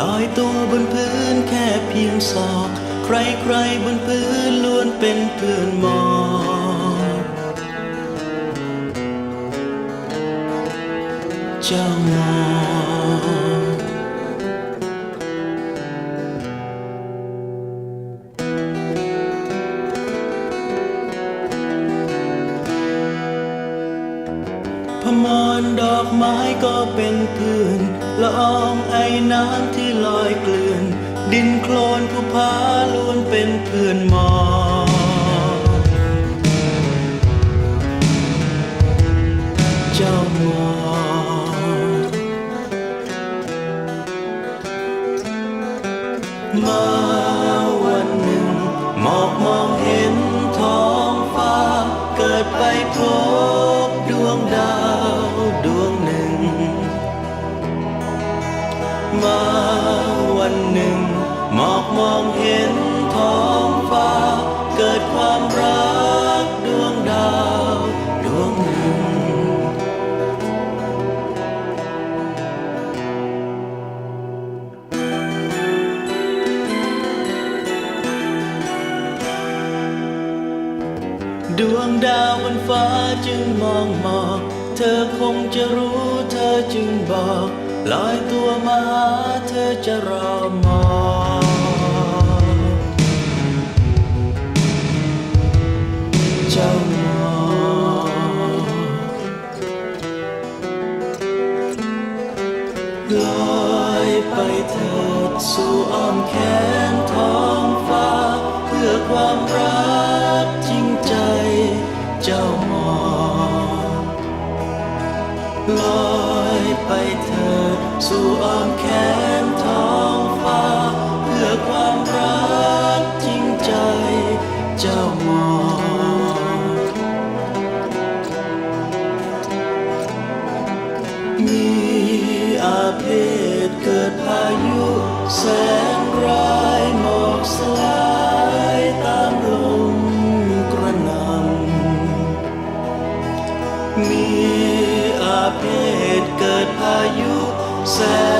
ลอยตัวบนพื้นแค่เพียงศอกใครๆบนพื้นล้วนเป็นเพื่อนหมอบเจ้าหมอบพมรดอกไม้ก็เป็นเพื่อนละอองไอน้ำที่ลอยเกลื่อนดินโคลนภูผาล้วนเป็นเพื่อนหมอกเจ้าหมอกมาวันหนึ่งหมอกมองเห็นท้องฟ้าเกิดไปพบดวงดาวดวงหนึ่งมาวันหนึ่งหมอกมองเห็นท้องฟ้าเกิดความรักดวงดาวดวงหนึ่งดวงดาวบนฟ้าจึงมองหมอกเธอคงจะรู้เธอจึงบอกลอยตัวมาหาเธอจะรอมองเจ้ามองลอยไปเถิดสู่อ้อมแขนท้องฟ้าเพื่อความรักจริงใจเจ้ามองลอยไปเถิดสู่อ้อมแขนท้องฟ้าเพื่อความรักจริงใจเจ้ามองมีอาเพศเกิดพายุแสนร้ายหมอกสลายตามลมกระหน่ำมีอาเพศเกิดพายุแสน